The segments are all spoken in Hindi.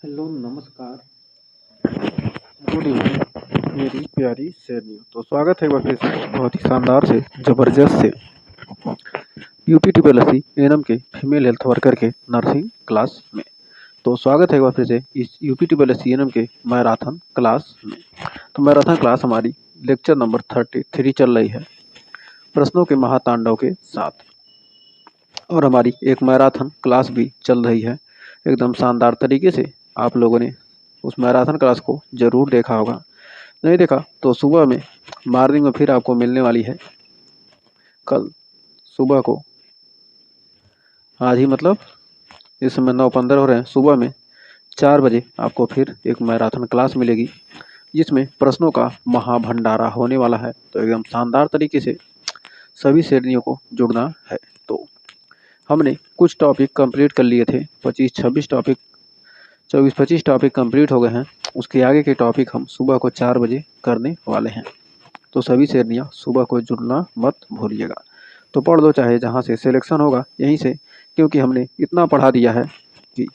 हेलो, नमस्कार, गुड इवनिंग मेरी प्यारी सहेलियों। तो स्वागत है एक बार फिर से बहुत ही शानदार से ज़बरदस्त से UP triple S C ANM के फीमेल हेल्थ वर्कर के नर्सिंग क्लास में। तो स्वागत है एक बार फिर से इस UP triple S C ANM के मैराथन क्लास में। तो मैराथन क्लास हमारी लेक्चर नंबर 33 चल रही है प्रश्नों के महातांडव के साथ, और हमारी एक मैराथन क्लास भी चल रही है एकदम शानदार तरीके से। आप लोगों ने उस मैराथन क्लास को ज़रूर देखा होगा, नहीं देखा तो सुबह में मॉर्निंग में फिर आपको मिलने वाली है। कल सुबह को, आज ही मतलब इस समय 9:15 हो रहे हैं, सुबह में 4 बजे आपको फिर एक मैराथन क्लास मिलेगी जिसमें प्रश्नों का महाभंडारा होने वाला है। तो एकदम शानदार तरीके से सभी श्रेणियों को जुड़ना है। तो हमने कुछ टॉपिक कंप्लीट कर लिए थे, 25-26 टॉपिक, 24-25 टॉपिक कंप्लीट हो गए हैं। उसके आगे के टॉपिक हम सुबह को 4 बजे करने वाले हैं। तो सभी श्रेणियाँ सुबह को जुड़ना मत भूलिएगा। तो पढ़ लो, चाहे जहाँ से सिलेक्शन होगा यहीं से, क्योंकि हमने इतना पढ़ा दिया है कि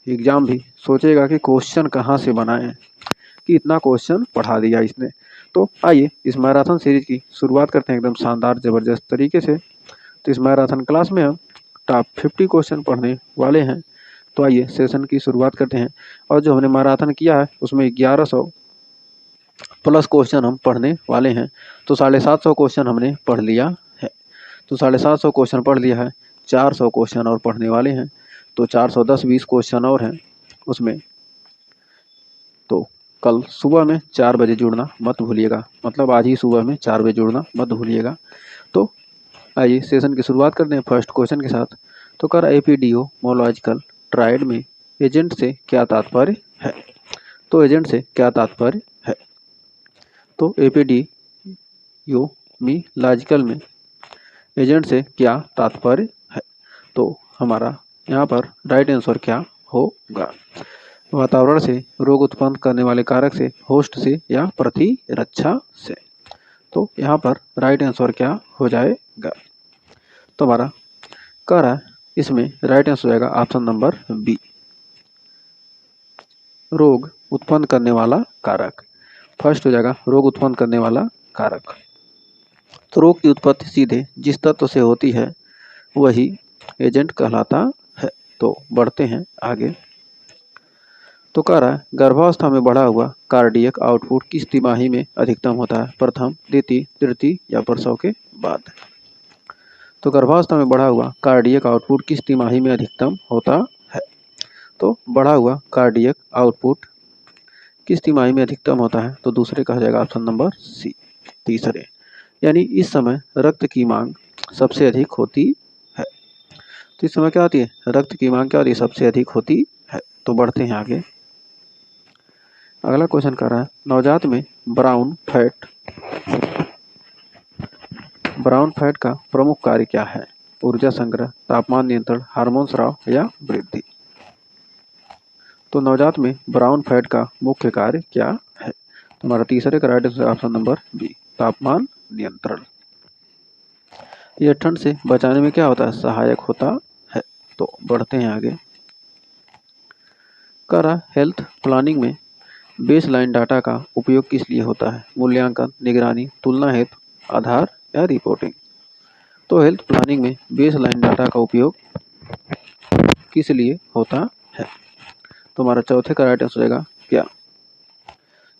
एग्ज़ाम भी सोचेगा कि क्वेश्चन कहाँ से बनाए, कि इतना क्वेश्चन पढ़ा दिया इसने। तो आइए इस मैराथन सीरीज की शुरुआत करते हैं एकदम शानदार ज़बरदस्त तरीके से। तो इस मैराथन क्लास में हम टॉप 50 क्वेश्चन पढ़ने वाले हैं। तो आइए सेशन की शुरुआत करते हैं। और जो हमने मैराथन किया है उसमें 1100 प्लस क्वेश्चन हम पढ़ने वाले हैं। तो 750 क्वेश्चन हमने पढ़ लिया है। तो 750 क्वेश्चन पढ़ लिया है, 400 क्वेश्चन और पढ़ने वाले हैं। तो 410-20 क्वेश्चन और हैं उसमें। तो कल सुबह में 4 बजे जुड़ना मत भूलिएगा, मतलब आज ही सुबह में 4 बजे जुड़ना मत भूलिएगा। तो आइए सेशन की शुरुआत करते हैं फर्स्ट क्वेश्चन के साथ। तो कर एपिडियोमोलॉजिकल ट्रायड में एजेंट से क्या तात्पर्य है? तो एजेंट से क्या तात्पर्य है? तो एपिडियोमोलॉजिकल में एजेंट से क्या तात्पर्य है? तो हमारा यहाँ पर राइट आंसर क्या होगा? वातावरण से रोग उत्पन्न करने वाले कारक से, होस्ट से या प्रतिरक्षा से। तो यहाँ पर राइट आंसर क्या हो जाएगा? तो हमारा कह रहा है इसमें राइट आंसर हो जाएगा ऑप्शन नंबर बी, रोग उत्पन्न करने वाला कारक। फर्स्ट हो जाएगा रोग उत्पन्न करने वाला कारक। तो रोग की उत्पत्ति सीधे जिस तत्व से होती है वही एजेंट कहलाता है। तो बढ़ते हैं आगे। तो कह रहा है गर्भावस्था में बढ़ा हुआ कार्डियक आउटपुट किस तिमाही में अधिकतम होता है? प्रथम, द्वितीय, तृतीय या प्रसव के बाद? तो गर्भावस्था में बढ़ा हुआ कार्डियक आउटपुट किस तिमाही में अधिकतम होता है? तो बढ़ा हुआ कार्डियक आउटपुट किस तिमाही में अधिकतम होता है? तो दूसरे कहा जाएगा ऑप्शन नंबर सी, तीसरे। यानी इस समय रक्त की मांग सबसे अधिक होती है। तो इस समय क्या होती है? रक्त की मांग क्या होती है? सबसे अधिक होती है। तो बढ़ते हैं आगे। अगला क्वेश्चन कर रहा है नवजात में ब्राउन फैट का प्रमुख कार्य क्या है? ऊर्जा संग्रह, तापमान नियंत्रण, हार्मोन स्राव या वृद्धि? तो नवजात में ब्राउन फैट का मुख्य कार्य क्या है? तो हमारा तीसरे का right answer option number B, तापमान नियंत्रण। यह ठंड से बचाने में क्या होता है? सहायक होता है। तो बढ़ते हैं आगे। कर रहा हेल्थ प्लानिंग में बेसलाइन डाटा का उपयोग किस लिए होता है? मूल्यांकन, निगरानी, तुलना हेतु, आधार या रिपोर्टिंग? तो हेल्थ प्लानिंग में बेसलाइन डाटा का उपयोग किस लिए होता है? तो हमारा चौथे का राइट आंसर हो जाएगा क्या?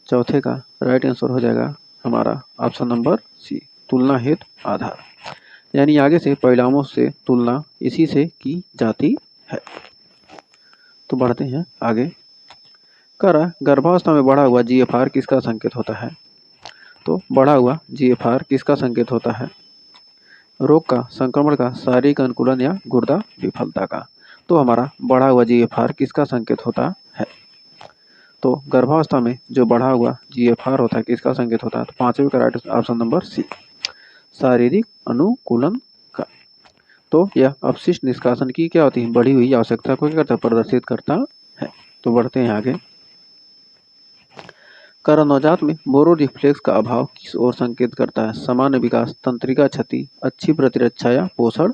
चौथे का राइट आंसर हो जाएगा हमारा ऑप्शन नंबर सी, तुलना हेतु, आधार। यानी आगे से परिणामों से तुलना इसी से की जाती है। तो बढ़ते हैं आगे। कर गर्भावस्था में बढ़ा हुआ GFR किसका संकेत होता है? तो बढ़ा हुआ GFR किसका संकेत होता है? रोग का, संक्रमण का, शारीरिक अनुकूलन या गुर्दा विफलता का? तो हमारा बढ़ा हुआ GFR किसका संकेत होता है? तो गर्भावस्था में जो बढ़ा हुआ GFR होता है किसका संकेत होता है? तो पांचवें का राइट ऑप्शन नंबर सी, शारीरिक अनुकूलन का। तो यह अपशिष्ट निष्कासन की क्या होती है? बढ़ी हुई आवश्यकता को क्या करता है? प्रदर्शित करता है। तो बढ़ते हैं आगे। नवजात में बोरोरिफ्लेक्स का अभाव किस ओर संकेत करता है? सामान्य विकास, तंत्रिका क्षति, अच्छी प्रतिरक्षा या पोषण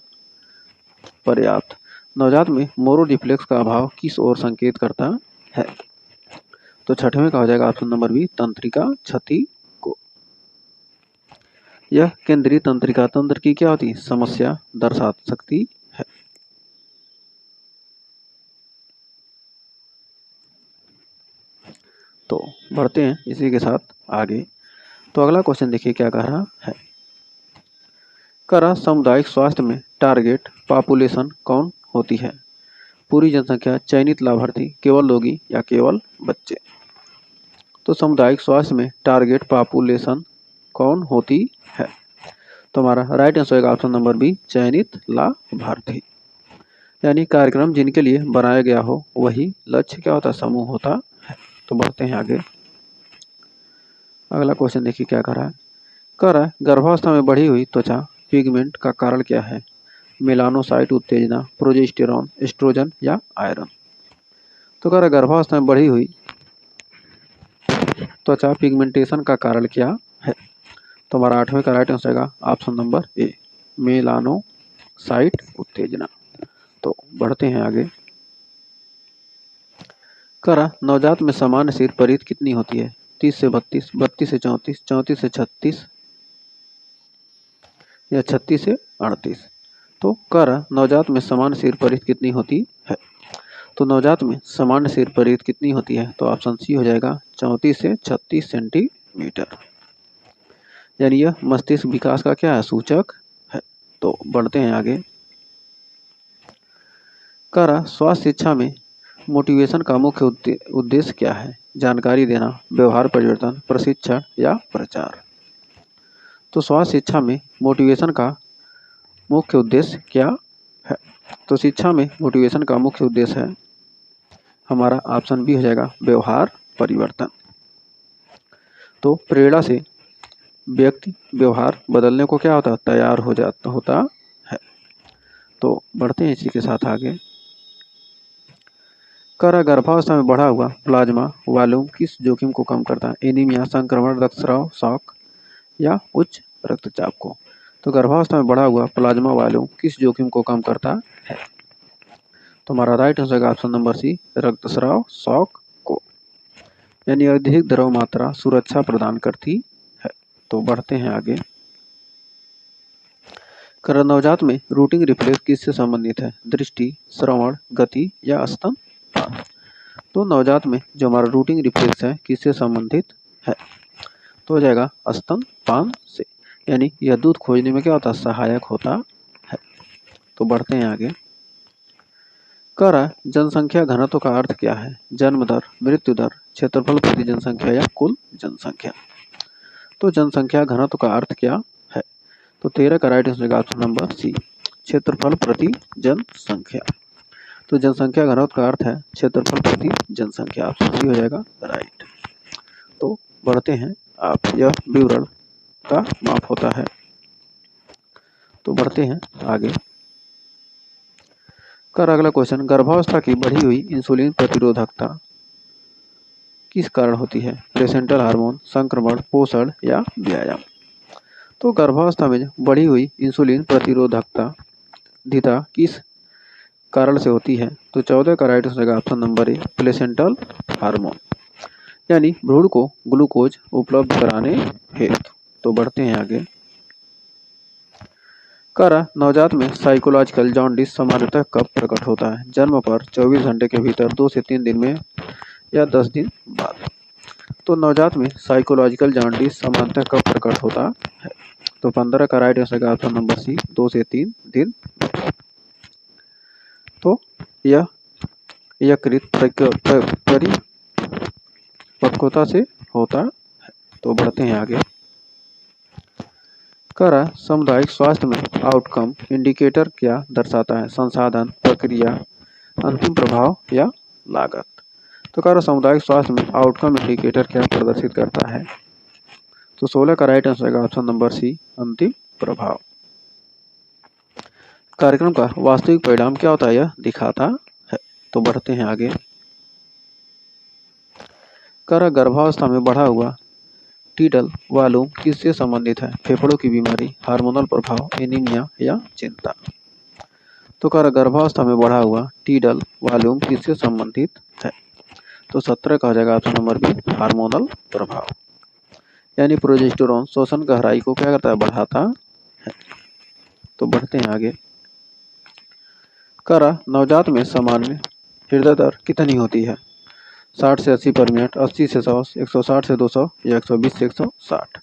पर्याप्त? नवजात में मोरो रिफ्लेक्स का अभाव किस ओर संकेत करता है? तो छठवें का हो जाएगा ऑप्शन नंबर बी, तंत्रिका क्षति को। यह केंद्रीय तंत्रिका तंत्र की क्या होती है? समस्या दर्शा सकती है। तो बढ़ते हैं इसी के साथ आगे। तो अगला क्वेश्चन देखिए क्या कह रहा है। सामुदायिक स्वास्थ्य में टारगेट पॉपुलेशन कौन होती है? पूरी जनसंख्या, चयनित लाभार्थी, केवल रोगी या केवल बच्चे? तो सामुदायिक स्वास्थ्य में टारगेट पॉपुलेशन कौन होती है? तो हमारा राइट आंसर होगा ऑप्शन नंबर बी, चयनित लाभार्थी। यानी कार्यक्रम जिनके लिए बनाया गया हो वही लक्ष्य क्या होता है? समूह होता है। तो बढ़ते हैं आगे। अगला क्वेश्चन देखिए क्या कर रहा है गर्भावस्था में बढ़ी हुई त्वचा पिगमेंट का कारण क्या है? मेलानोसाइट उत्तेजना, प्रोजेस्टेरॉन, एस्ट्रोजन या आयरन? तो गर्भावस्था में बढ़ी हुई त्वचा पिगमेंटेशन का कारण क्या है? तो हमारा आठवें का राइट आंसर होगा ऑप्शन नंबर ए, मेलानोसाइट उत्तेजना। तो बढ़ते हैं आगे। नवजात में सामान्य शरीर परिधि कितनी होती है? 30 से 32, 32 से 34, 34 से 36 या 36 से 38? तो नवजात में सामान्य शरीर परिधि कितनी होती है? तो नवजात में सामान्य शरीर परिधि कितनी होती है? तो ऑप्शन सी हो जाएगा 34 से 36 सेंटीमीटर। यानी यह मस्तिष्क विकास का क्या है? सूचक है। तो बढ़ते हैं आगे। स्वास्थ्य शिक्षा में मोटिवेशन का मुख्य उद्देश्य क्या है? जानकारी देना, व्यवहार परिवर्तन, प्रशिक्षण या प्रचार? तो स्वास्थ्य शिक्षा में मोटिवेशन का मुख्य उद्देश्य क्या है? तो शिक्षा में मोटिवेशन का मुख्य उद्देश्य है हमारा ऑप्शन बी हो जाएगा, व्यवहार परिवर्तन। तो प्रेरणा से व्यक्ति व्यवहार बदलने को क्या होता है? तैयार होता है। तो बढ़ते हैं इसी के साथ आगे। गर्भावस्था में बढ़ा हुआ प्लाज्मा वॉल्यूम किस जोखिम को कम करता है? एनीमिया, संक्रमण, रक्तस्राव, शॉक या उच्च रक्तचाप को? तो गर्भावस्था में बढ़ा हुआ प्लाज्मा वॉल्यूम किस जोखिम को कम करता है? तो हमारा राइट आंसर है ऑप्शन नंबर सी, रक्तस्राव, शॉक को। यानी अधिक द्रव मात्रा सुरक्षा प्रदान करती है। तो बढ़ते हैं आगे। नवजात में रूटिंग रिफ्लेक्स किससे संबंधित है? दृष्टि, श्रवण, गति या स्तनपान? तो नवजात में जो हमारा रूटिंग रिफ्लेक्स है किससे संबंधित है? तो हो जाएगा स्तनपान से। यानी यह दूध खोजने में क्या होता है? सहायक होता है। तो बढ़ते हैं आगे। जनसंख्या घनत्व का अर्थ क्या है? जन्म दर, मृत्यु दर, क्षेत्रफल प्रति जनसंख्या या कुल जनसंख्या? तो जनसंख्या घनत्व का अर्थ क्या है? तो 13 का right answer option number C, क्षेत्रफल प्रति जनसंख्या। तो जनसंख्या घनत्व का अर्थ है क्षेत्रफल प्रति जनसंख्या। ऑप्शन सी हो जाएगा राइट। तो बढ़ते हैं आप, यह विवरण का माप होता है। तो बढ़ते हैं आगे। अगला क्वेश्चन, गर्भावस्था की बढ़ी हुई इंसुलिन प्रतिरोधकता किस कारण होती है? प्लेसेंटल हार्मोन, संक्रमण, पोषण या व्यायाम? तो गर्भावस्था में बढ़ी हुई इंसुलिन प्रतिरोधकता धिता किस कारण से होती है? तो 14 का right answer option number A, placental hormone. यानी भ्रूण को ग्लूकोज उपलब्ध कराने हेतु। तो बढ़ते हैं आगे। नवजात में साइकोलॉजिकल जॉन्डिस सामान्यतः कब प्रकट होता है? जन्म पर, 24 घंटे के भीतर, 2 से 3 दिन में या 10 दिन बाद? तो नवजात में साइकोलॉजिकल जॉन्डिस सामान्यतः कब प्रकट होता है? तो 15 का राइट आंसर का ऑप्शन नंबर सी, 2 से 3 दिन। तो यह यकृत परिपक्वता से होता है। तो बढ़ते हैं आगे। सामुदायिक स्वास्थ्य में आउटकम इंडिकेटर क्या दर्शाता है? संसाधन, प्रक्रिया, अंतिम प्रभाव या लागत? तो सामुदायिक स्वास्थ्य में आउटकम इंडिकेटर क्या प्रदर्शित करता है? तो 16 का राइट आंसर है ऑप्शन नंबर सी, अंतिम प्रभाव। कार्यक्रम का वास्तविक परिणाम क्या होता है? यह दिखाता है। तो बढ़ते हैं आगे। गर्भावस्था में बढ़ा हुआ टीडल वॉल्यूम किससे संबंधित है? फेफड़ों की बीमारी, हार्मोनल प्रभाव, एनीमिया या चिंता? तो कह रहा गर्भावस्था में बढ़ा हुआ टीडल वॉल्यूम किससे संबंधित है? तो 17 का हो जाएगा ऑप्शन नंबर बी, हार्मोनल प्रभाव। यानी प्रोजेस्टेरोन श्वसन गहराई को क्या करता है? बढ़ाता है। तो बढ़ते हैं आगे। कह रहा नवजात में सामान्य हृदय दर कितनी होती है? 60 से 80 पर मिनट, 80 से 100, 160 से 200 या 120 से 160।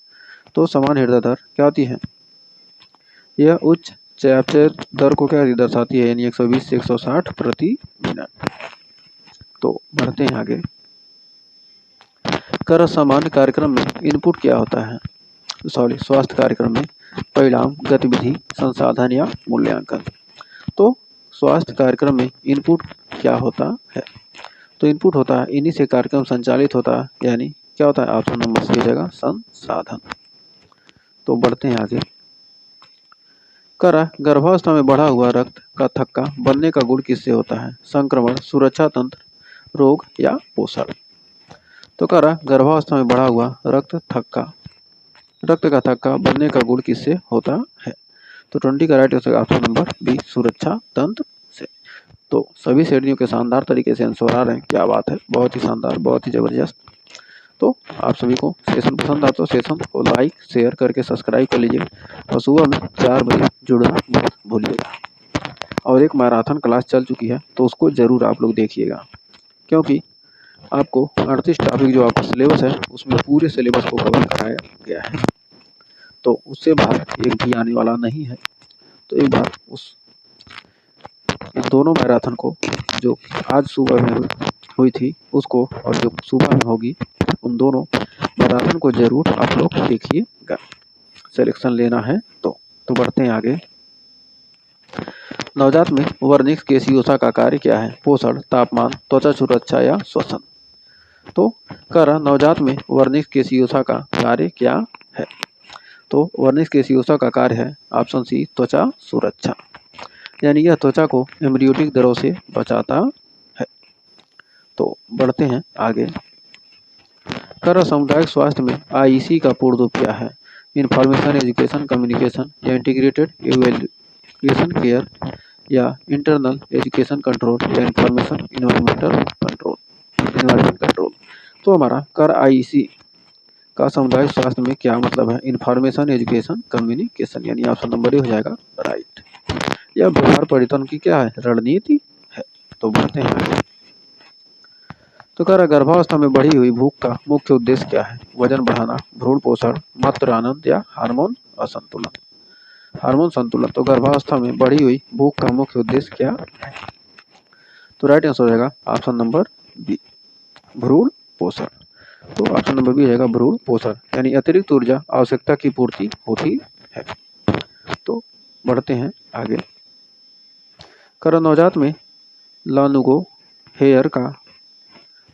तो सामान्य हृदय दर क्या होती है? यह उच्च चयापचय दर को क्या दर्शाती है? यानी 120 से 160 प्रति मिनट। तो बढ़ते हैं आगे। कर सामान्य कार्यक्रम में इनपुट क्या होता है? स्वास्थ्य कार्यक्रम में परिणाम, गतिविधि, संसाधन या मूल्यांकन। तो स्वास्थ्य कार्यक्रम में इनपुट क्या होता है? तो इनपुट होता है, इन्हीं से कार्यक्रम संचालित होता है, यानी क्या होता है? ऑप्शन नंबर सी हो जाएगा, संसाधन। तो बढ़ते हैं आगे। करा गर्भावस्था में बढ़ा हुआ रक्त का थक्का बनने का गुण किससे होता है? संक्रमण, सुरक्षा तंत्र, रोग या पोषण। तो करा गर्भावस्था में बढ़ा हुआ रक्त का थक्का बनने का गुण किससे होता है? तो 20 का राइट हो जाएगा ऑप्शन नंबर बी, सुरक्षा तंत्र से। तो सभी श्रेणियों के शानदार तरीके से आंसर आ रहे हैं, क्या बात है, बहुत ही शानदार, बहुत ही जबरदस्त। तो आप सभी को सेशन पसंद आता तो सेशन को लाइक शेयर करके सब्सक्राइब कर लीजिए और सुबह में 4 बजे जुड़ना मत भूलिएगा। और एक मैराथन क्लास चल चुकी है तो उसको जरूर आप लोग देखिएगा, क्योंकि आपको 38 टॉपिक जो आपका सिलेबस है उसमें पूरे सिलेबस को कवर कराया गया है, तो उससे बाहर एक भी आने वाला नहीं है। तो एक बार इन दोनों मैराथन को जो आज सुबह में हुई थी उसको और जो सुबह में होगी उन दोनों मैराथन को जरूर आप लोग देखिएगा, सिलेक्शन लेना है तो। बढ़ते हैं आगे। नवजात में वर्निक्स केसियोसा का कार्य क्या है? पोषण, तापमान, त्वचा सुरक्षा या श्वसन। तो कह नवजात में वर्निक्स केसियोसा का कार्य क्या है? तो वर्निक्स केसियोसा का कार्य है ऑप्शन सी, त्वचा सुरक्षा। यानी यह त्वचा को एम्ब्रियोटिक दरों से बचाता है। तो बढ़ते हैं आगे। कर सामुदायिक स्वास्थ्य में आईसी का पूर्ण रूप क्या है? इंफॉर्मेशन एजुकेशन कम्युनिकेशन या इंटीग्रेटेड इवैल्यूएशन केयर या इंटरनल एजुकेशन कंट्रोल या इंफॉर्मेशन इन्वायरमेंट कंट्रोल। तो हमारा कर आईसी का सामुदायिक स्वास्थ्य में क्या मतलब है? इंफॉर्मेशन एजुकेशन कम्युनिकेशन, यानी ऑप्शन नंबर ए हो जाएगा राइट। यह व्यवहार परिवर्तन की क्या है? रणनीति है। तो बढ़ते हैं आगे। तो कह रहा गर्भावस्था में बढ़ी हुई भूख का मुख्य उद्देश्य क्या है? वजन बढ़ाना, भ्रूण पोषण, मातृ आनंद या हार्मोन असंतुलन। हार्मोन संतुलन। तो गर्भावस्था में बढ़ी हुई भूख का मुख्य उद्देश्य क्या है? तो राइट आंसर हो जाएगा ऑप्शन नंबर बी, भ्रूण पोषण। तो ऑप्शन नंबर बी हो जाएगा भ्रूण पोषण, यानी अतिरिक्त ऊर्जा आवश्यकता की पूर्ति होती है। तो बढ़ते हैं आगे। कर नवजात में लानुगो हेयर का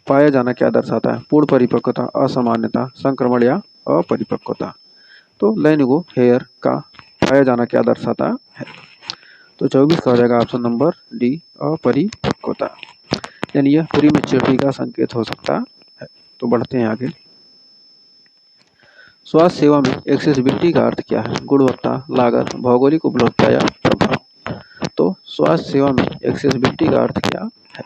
पाया जाना क्या दर्शाता है? पूर्ण परिपक्वता, असामान्यता, संक्रमण या अपरिपक्वता। तो लैनुगो हेयर का पाया जाना क्या दर्शाता है? तो 24 का हो जाएगा ऑप्शन नंबर डी, अपरिपक्वता, यानी यह प्रीमेच्योरिटी का संकेत हो सकता है। तो बढ़ते हैं आगे। स्वास्थ्य सेवा में एक्सेसिबिलिटी का अर्थ क्या है? गुणवत्ता, लागत, भौगोलिक उपलब्धता या प्रभाव। तो स्वास्थ्य सेवा में एक्सेसिबिलिटी का अर्थ क्या है?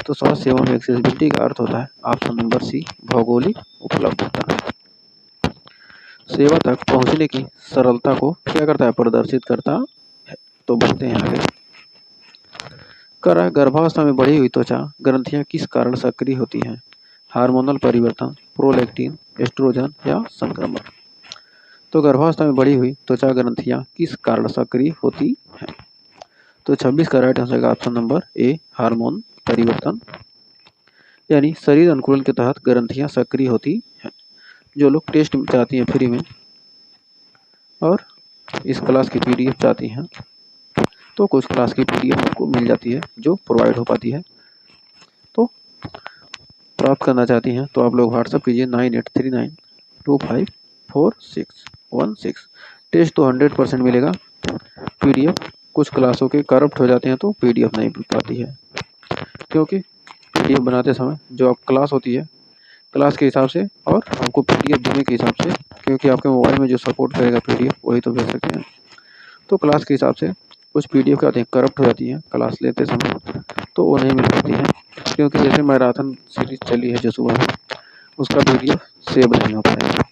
तो स्वास्थ्य सेवा में एक्सेसिबिलिटी का अर्थ होता है ऑप्शन नंबर सी, भौगोलिक उपलब्धता। सेवा तक पहुंचने की सरलता को क्या करता है? प्रदर्शित करता है। तो बढ़ते हैं आगे। कर गर्भावस्था में बढ़ी हुई त्वचा ग्रंथियां किस कारण सक्रिय होती हैं? हार्मोनल परिवर्तन, प्रोलैक्टिन, एस्ट्रोजन या संक्रमण। तो गर्भावस्था में बढ़ी हुई त्वचा ग्रंथियां किस कारण सक्रिय होती हैं? तो 26 का right answer option number A, hormone परिवर्तन, यानी शरीर अनुकूलन के तहत ग्रंथियां सक्रिय होती हैं। जो लोग टेस्ट चाहती हैं फ्री में और इस क्लास की पीडीएफ चाहती हैं तो कुछ क्लास की पीडीएफ आपको मिल जाती है जो प्रोवाइड हो पाती है। तो प्राप्त करना चाहती हैं तो आप लोग व्हाट्सअप कीजिए 9839254616। टेस्ट तो 100% मिलेगा, पीडीएफ कुछ क्लासों के करप्ट हो जाते हैं तो पीडीएफ नहीं मिल पाती है, क्योंकि पीडीएफ बनाते समय जो आप क्लास होती है क्लास के हिसाब से और आपको पीडीएफ देने के हिसाब से, क्योंकि आपके मोबाइल में जो सपोर्ट करेगा पीडीएफ वही तो भेज सकते हैं। तो क्लास के हिसाब से कुछ पीडीएफ क्या होती हैं करप्ट हो जाती हैं क्लास लेते समय, तो वो नहीं मिल पाती है, क्योंकि जैसे मैराथन सीरीज चली है जो सुबह में, उसका पीडीएफ सेव नहीं हो पाएगा।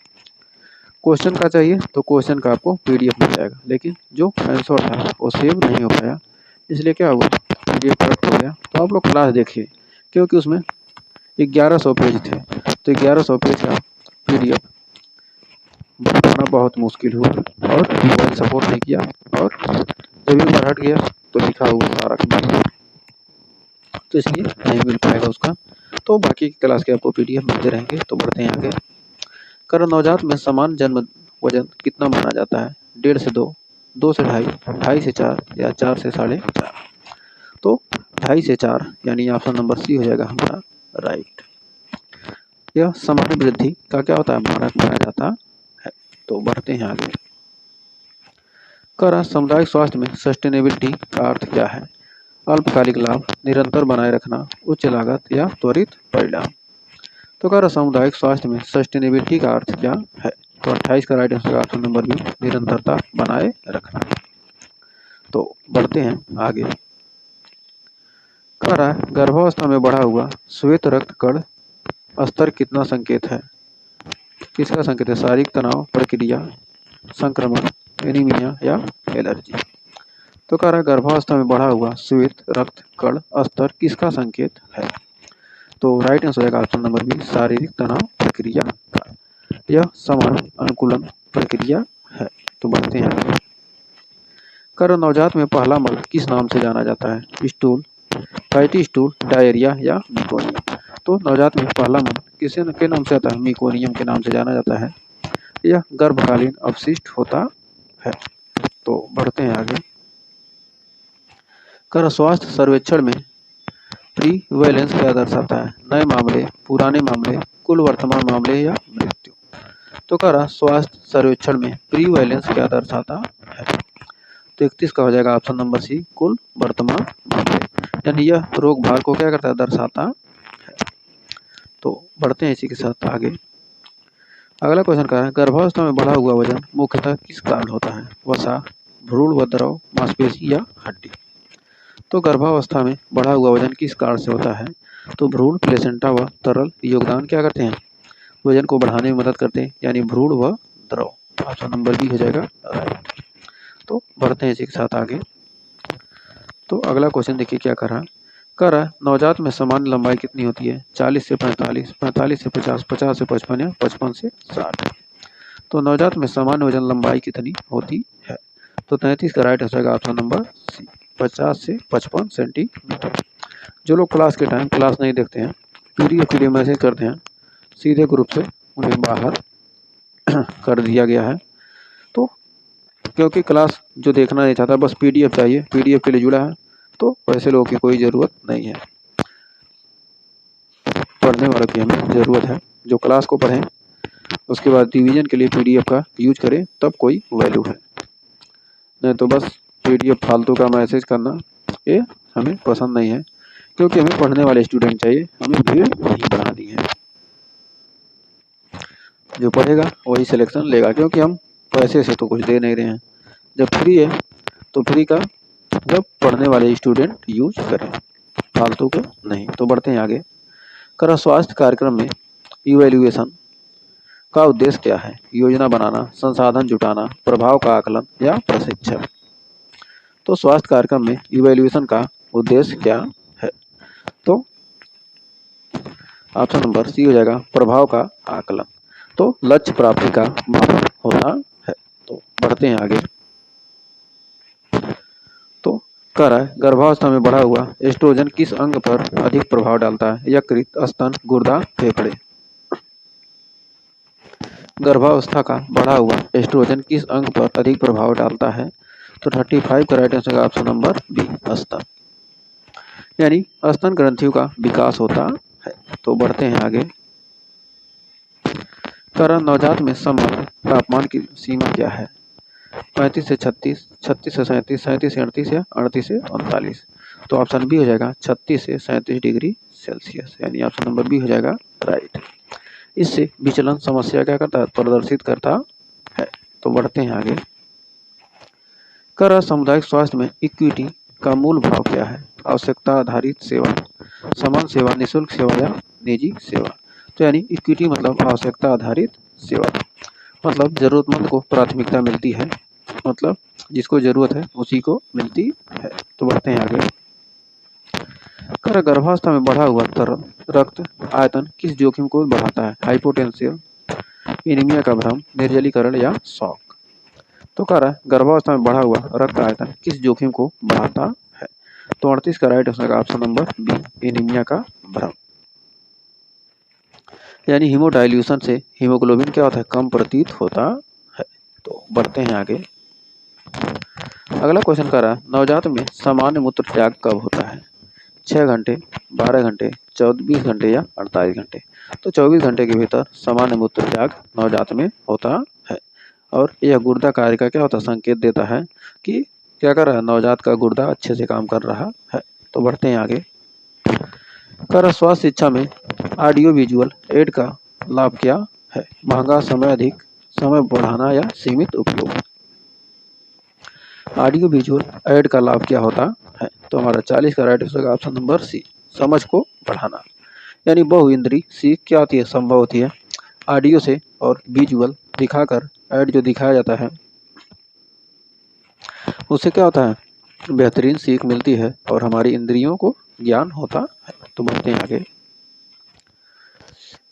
क्वेश्चन का चाहिए तो क्वेश्चन का आपको पीडीएफ मिल जाएगा, लेकिन जो आंसर था वो सेव नहीं हो पाया, इसलिए क्या हुआ पीडीएफ करप्ट हो गया। तो आप लोग क्लास देखिए, क्योंकि उसमें 1100 पेज थे, तो 1100 पेज का पीडीएफ बनाना बहुत मुश्किल हुआ और मोबाइल सपोर्ट नहीं किया, और जब एक बार हट गया तो लिखा हुआ सारा कंप्यूटर, तो इसलिए नहीं मिल पाएगा उसका। तो बाकी की क्लास के आपको पीडीएफ मिलते रहेंगे। तो बढ़ते हैं आगे। करण नवजात में समान जन्म वजन कितना माना जाता है? 1.5 से 2, 2 से 2.5, 2.5 से 4 या 4 से 4.5। तो 2.5 से 4 यानी ऑप्शन नंबर सी हो जाएगा हमारा राइट। यह सामान्य वृद्धि का क्या होता है? मानक माना जाता है। तो बढ़ते हैं आगे। कर सामुदायिक स्वास्थ्य में सस्टेनेबिलिटी का अर्थ क्या है? अल्पकालिक लाभ, निरंतर बनाए रखना, उच्च लागत या त्वरित परिणाम। तो कर सामुदायिक स्वास्थ्य में सस्टेनेबिलिटी का अर्थ क्या है? तो 28 का right answer option number B, निरंतरता बनाए रखना। तो बढ़ते हैं आगे। कह रहा है गर्भावस्था में बढ़ा हुआ श्वेत रक्त कण स्तर कितना संकेत है? किसका संकेत है? शारीरिक तनाव, प्रक्रिया, संक्रमण, एनीमिया या एलर्जी। तो कह रहा है गर्भावस्था में बढ़ा हुआ श्वेत रक्त कण स्तर किसका संकेत है? तो राइट आंसर होगा ऑप्शन नंबर बी, शारीरिक तनाव प्रक्रिया का। यह समान अनुकूलन प्रक्रिया है। तो बढ़ते हैं। कर नवजात में पहला मल किस नाम से जाना जाता है? स्टूल, फैटी स्टूल, डायरिया या मिकोनियम। तो नवजात में पहला मल किसे के नाम से आता है? मिकोनियम के नाम से जाना जाता है। यह गर्भकालीन अपशिष्ट होता है। तो बढ़ते हैं आगे। कर स्वास्थ्य सर्वेक्षण में प्रीवैलेंस क्या दर्शाता है? नए मामले, पुराने मामले, कुल वर्तमान मामले या मृत्यु। तो कर स्वास्थ्य सर्वेक्षण में प्रीवैलेंस क्या दर्शाता है? तो 31 का हो जाएगा ऑप्शन नंबर सी, कुल वर्तमान मामले, यानी यह रोग भार को क्या करता है? दर्शाता है। तो बढ़ते हैं इसी के साथ आगे। अगला क्वेश्चन क्या है? गर्भावस्था में बढ़ा हुआ वजन मुख्यतः किस कारण होता है? वसा, भ्रूण व द्रव, मांसपेशी या हड्डी। तो गर्भावस्था में बढ़ा हुआ वजन किस कारण से होता है? तो भ्रूण, प्लेसेंटा व तरल योगदान क्या करते हैं? वजन को बढ़ाने में मदद करते हैं, यानी भ्रूण व द्रव। ऑप्शन नंबर बी हो जाएगा राइट। तो बढ़ते हैं इसी के साथ आगे। तो अगला क्वेश्चन देखिए क्या कर रहा है नवजात में सामान्य लंबाई कितनी होती है? 40 से 45, 45 से 50, 50 से 55 या 55 से 60। तो नवजात में सामान्य वजन लंबाई कितनी होती है? तो 33 का right answer option number C, 50 से 55 सेंटीमीटर। जो लोग क्लास के टाइम क्लास नहीं देखते हैं, पीडीएफ के लिए मैसेज करते हैं, सीधे ग्रुप से उन्हें बाहर कर दिया गया है। तो क्योंकि क्लास जो देखना नहीं चाहता, बस पीडीएफ चाहिए, पीडीएफ के लिए जुड़ा है, तो वैसे लोगों की कोई ज़रूरत नहीं है। पढ़ने वालों की हमें ज़रूरत है, जो क्लास को पढ़ें, उसके बाद रिवीजन के लिए पीडीएफ का यूज करें, तब कोई वैल्यू है। नहीं तो बस पीडीएफ फालतू का मैसेज करना, ये हमें पसंद नहीं है, क्योंकि हमें पढ़ने वाले स्टूडेंट चाहिए, हमें भीड़ नहीं बढ़ानी है। जो पढ़ेगा वही सिलेक्शन लेगा, क्योंकि हम पैसे से तो कुछ दे नहीं रहे हैं। जब फ्री है तो फ्री का जब पढ़ने वाले स्टूडेंट यूज करें, फालतू के नहीं। तो बढ़ते हैं आगे। कर स्वास्थ्य कार्यक्रम में इवैल्यूएशन का उद्देश्य क्या है? योजना बनाना, संसाधन जुटाना, प्रभाव का आकलन या प्रशिक्षण। तो स्वास्थ्य कार्यक्रम में इवैल्यूएशन का उद्देश्य क्या है? तो ऑप्शन नंबर सी हो जाएगा, प्रभाव का आकलन। तो लक्ष्य प्राप्ति का मापन होता है। तो बढ़ते हैं आगे। तो कह रहा है गर्भावस्था में बढ़ा हुआ एस्ट्रोजन किस अंग पर अधिक प्रभाव डालता है? यकृत, स्तन, गुर्दा, फेफड़े। गर्भावस्था का बढ़ा हुआ एस्ट्रोजन किस अंग पर अधिक प्रभाव डालता है? तो 35 का right answer option number B, स्तन, यानी स्तन ग्रंथियों का विकास होता है। तो बढ़ते हैं आगे। करण नवजात में समग्र तापमान की सीमा क्या है? 35 से 36, 36 से 37, 37 से 38 या 38 से 39। तो ऑप्शन बी हो जाएगा 36 से 37 डिग्री सेल्सियस, यानी ऑप्शन नंबर बी हो जाएगा राइट। इससे विचलन समस्या क्या करता है? प्रदर्शित करता है। तो बढ़ते हैं आगे। कर सामुदायिक स्वास्थ्य में इक्विटी का मूल भाव क्या है? आवश्यकता आधारित सेवा, समान सेवा, निःशुल्क सेवा या निजी सेवा। तो यानी इक्विटी मतलब आवश्यकता आधारित सेवा, मतलब जरूरतमंद को प्राथमिकता मिलती है, मतलब जिसको जरूरत है उसी को मिलती है। तो बढ़ते हैं आगे। कर गर्भावस्था में बढ़ा हुआ तरल रक्त आयतन किस जोखिम को बढ़ाता है? हाइपोटेंसिया, एनीमिया का भ्रम, निर्जलीकरण या शॉक। तो कह रहा है गर्भावस्था में बढ़ा हुआ रक्त आयतन किस जोखिम को बढ़ाता है? तो 38 का राइट आंसर का ऑप्शन नंबर बी, एनीमिया का भ्रम। यानी हीमोडाइल्यूशन से हीमोग्लोबिन क्या होता है? कम प्रतीत होता है। तो बढ़ते हैं आगे। अगला क्वेश्चन कर रहा है नवजात में सामान्य मूत्र त्याग कब होता है? 6 घंटे, 12 घंटे, 24 घंटे या 48 घंटे। तो 24 घंटे के भीतर सामान्य मूत्र त्याग नवजात में होता है और यह गुर्दा कार्य का क्या होता है? संकेत देता है कि क्या कर रहा है? नवजात का गुर्दा अच्छे से काम कर रहा है। तो बढ़ते हैं आगे। कर स्वास्थ्य शिक्षा में ऑडियो विजुअल एड का लाभ क्या है? महंगा, समय अधिक, समय बढ़ाना या सीमित उपयोग। ऑडियो विजुअल ऐड का लाभ क्या होता है? तो हमारा 40 का right answer option number C, समझ को बढ़ाना। यानी बहुइंद्री सीख क्या होती है? संभव होती है ऑडियो से और विजुअल दिखाकर। ऐड जो दिखाया जाता है उससे क्या होता है? बेहतरीन सीख मिलती है और हमारी इंद्रियों को ज्ञान होता है। तो बढ़ते हैं आगे।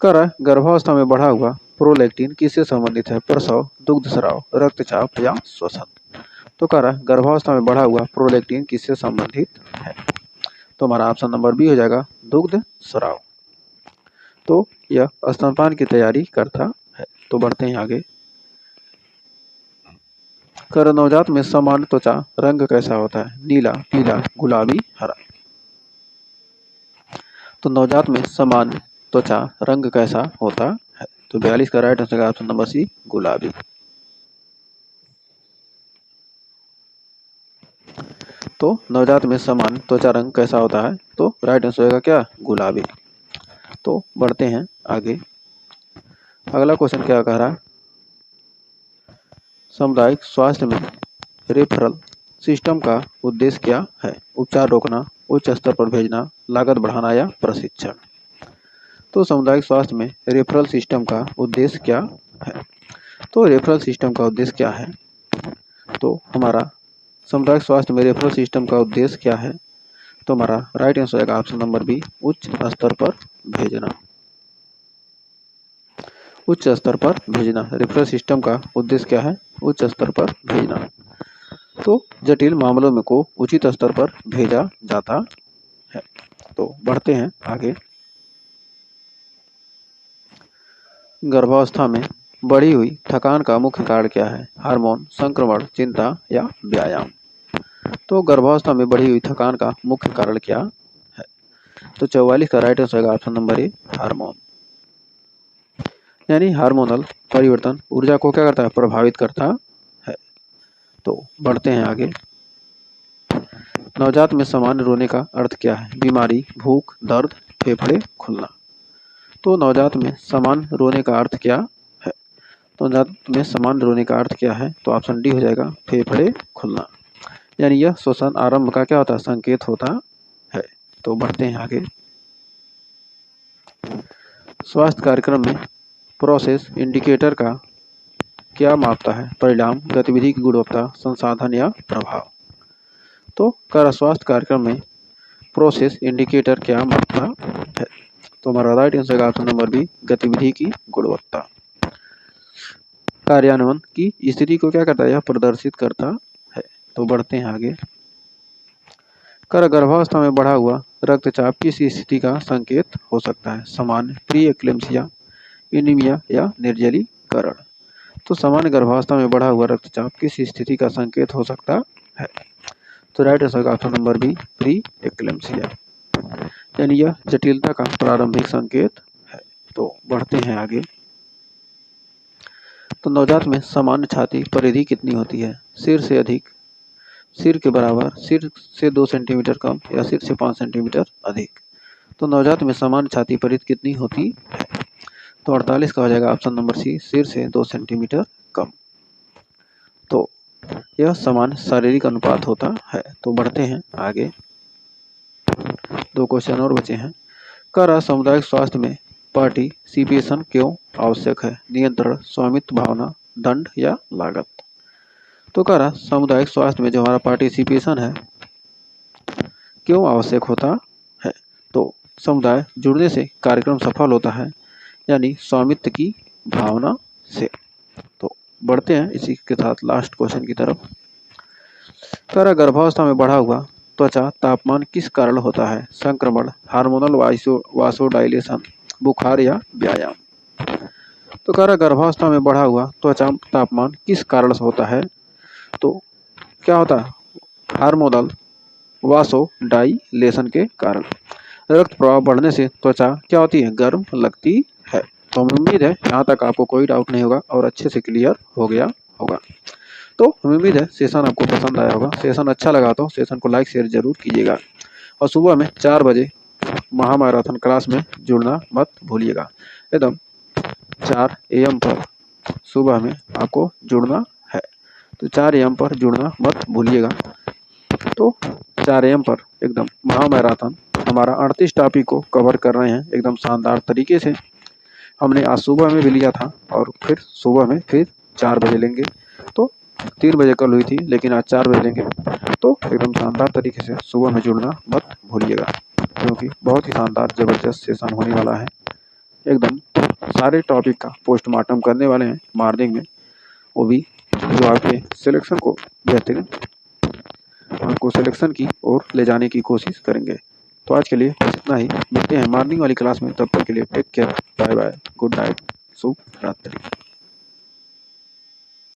कर गर्भावस्था में बढ़ा हुआ प्रोलैक्टिन किससे संबंधित है? प्रसव, दुग्धस्राव, रक्तचाप या श्वसन। तो कह रहा है गर्भावस्था में बढ़ा हुआ प्रोलैक्टिन किससे संबंधित है? तो हमारा ऑप्शन नंबर बी हो जाएगा, दुग्ध स्राव। तो यह स्तनपान की तैयारी करता है। तो बढ़ते हैं आगे। कर नवजात में सामान्य त्वचा रंग कैसा होता है? नीला, पीला, गुलाबी, हरा। तो नवजात में सामान्य त्वचा रंग कैसा होता है? तो 42 का right answer option number C, गुलाबी। तो नवजात में सामान्य त्वचा रंग कैसा होता है? तो राइट आंसर होगा क्या? गुलाबी। तो बढ़ते हैं आगे। अगला क्वेश्चन क्या कह रहा है? सामुदायिक स्वास्थ्य में रेफरल सिस्टम का उद्देश्य क्या है? उपचार रोकना, उच्च स्तर पर भेजना, लागत बढ़ाना या प्रशिक्षण। तो सामुदायिक स्वास्थ्य में रेफरल सिस्टम का उद्देश्य क्या है? तो रेफरल सिस्टम का उद्देश्य क्या है? तो हमारा सामुदायिक स्वास्थ्य में रेफरल सिस्टम का उद्देश्य क्या है? तो हमारा राइट आंसर है ऑप्शन नंबर बी, उच्च स्तर पर भेजना। उच्च स्तर पर भेजना, रेफरल सिस्टम का उद्देश्य क्या है? उच्च स्तर पर भेजना। तो जटिल मामलों में को उचित स्तर पर भेजा जाता है। तो बढ़ते हैं आगे। गर्भावस्था में बढ़ी हुई थकान का मुख्य कारण क्या है? हार्मोन, संक्रमण, चिंता या व्यायाम। तो गर्भावस्था में बढ़ी हुई थकान का मुख्य कारण क्या है? तो 44 का राइट आंसर होगा ऑप्शन नंबर ए, हार्मोन। यानी हार्मोनल परिवर्तन ऊर्जा को क्या करता है? प्रभावित करता है। तो बढ़ते हैं आगे। नवजात में सामान्य रोने का अर्थ क्या है? बीमारी, भूख, दर्द, फेफड़े खुलना। तो नवजात में सामान्य रोने का अर्थ क्या है? तो नवजात में सामान्य रोने का अर्थ क्या है? तो ऑप्शन डी हो जाएगा, फेफड़े खुलना। यानी यह श्वसन आरंभ का क्या होता है? संकेत होता है। तो बढ़ते हैं आगे। स्वास्थ्य कार्यक्रम में प्रोसेस इंडिकेटर का क्या मापता है? परिणाम, गतिविधि की गुणवत्ता, संसाधन या प्रभाव। तो कर स्वास्थ्य कार्यक्रम में प्रोसेस इंडिकेटर क्या मापता है? तो हमारा राइट आंसर का ऑप्शन नंबर बी, गतिविधि की गुणवत्ता। कार्यान्वयन की स्थिति को क्या करता है? यह प्रदर्शित करता है। तो बढ़ते हैं आगे। कर गर्भावस्था में बढ़ा हुआ रक्तचाप किस स्थिति का संकेत हो सकता है? सामान्य, प्री एक्लेम्सिया, एनीमिया या निर्जलीकरण। तो सामान्य गर्भावस्था में बढ़ा हुआ रक्तचाप किस स्थिति का संकेत हो सकता है? तो राइट आंसर का option number B, pre eclampsia. यानी यह जटिलता का प्रारंभिक संकेत है। तो बढ़ते हैं आगे। तो नवजात में सामान्य छाती परिधि कितनी होती है? सिर से अधिक, सिर के बराबर, सिर से 2 सेंटीमीटर कम या सिर से 5 सेंटीमीटर अधिक। तो नवजात में सामान्य छाती परिधि कितनी होती है? तो 48 का हो जाएगा ऑप्शन नंबर सी, सिर से 2 सेंटीमीटर कम। तो यह समान शारीरिक अनुपात होता है। तो बढ़ते हैं आगे, 2 क्वेश्चन और बचे हैं। कह रहा सामुदायिक स्वास्थ्य में पार्टिसिपेशन क्यों आवश्यक है? नियंत्रण, स्वामित्व भावना, दंड या लागत? तो कह रहा सामुदायिक स्वास्थ्य में जो हमारा पार्टिसिपेशन है क्यों आवश्यक होता है? तो समुदाय जुड़ने से कार्यक्रम सफल होता है, यानी स्वामित्व की भावना से। तो बढ़ते हैं इसी के साथ लास्ट क्वेश्चन की तरफ। कह रहा गर्भावस्था में बढ़ा हुआ त्वचा तापमान किस कारण होता है? संक्रमण, हार्मोनल वासोडाइलेशन, बुखार या व्यायाम? तो कह रहा गर्भावस्था में बढ़ा हुआ त्वचा तापमान किस कारण से होता है? तो क्या होता है? हार्मोनल वासोडाइलेशन के कारण। रक्त प्रवाह बढ़ने से त्वचा क्या होती है? गर्म लगती है। तो हमें उम्मीद है यहाँ तक आपको कोई डाउट नहीं होगा और अच्छे से क्लियर हो गया होगा। तो हमें उम्मीद है सेशन आपको पसंद आया होगा। सेशन अच्छा लगा तो सेशन को लाइक शेयर जरूर कीजिएगा और सुबह में 4 बजे महामैराथन क्लास में जुड़ना मत भूलिएगा। एकदम 4 AM पर सुबह में आपको जुड़ना है, तो 4 AM पर जुड़ना मत भूलिएगा। तो 4 AM पर एकदम महामैराथन हमारा 38 टॉपिक को कवर कर रहे हैं एकदम शानदार तरीके से। हमने आज सुबह में भी लिया था और फिर सुबह में फिर 4 बजे लेंगे। तो 3 बजे कल हुई थी, लेकिन आज 4 बजे लेंगे। तो एकदम शानदार तरीके से सुबह में जुड़ना मत भूलिएगा, क्योंकि बहुत ही शानदार ज़बरदस्त सेशन होने वाला है। एकदम सारे टॉपिक का पोस्टमार्टम करने वाले हैं मॉर्निंग में, वो भी जो आपके सिलेक्शन को बेहतरीन आपको सिलेक्शन की ओर ले जाने की कोशिश करेंगे। तो आज के लिए बस इतना ही। मिलते हैं मॉर्निंग वाली क्लास में, तब तक के लिए take care, bye bye, good night, शुभ रात्रि।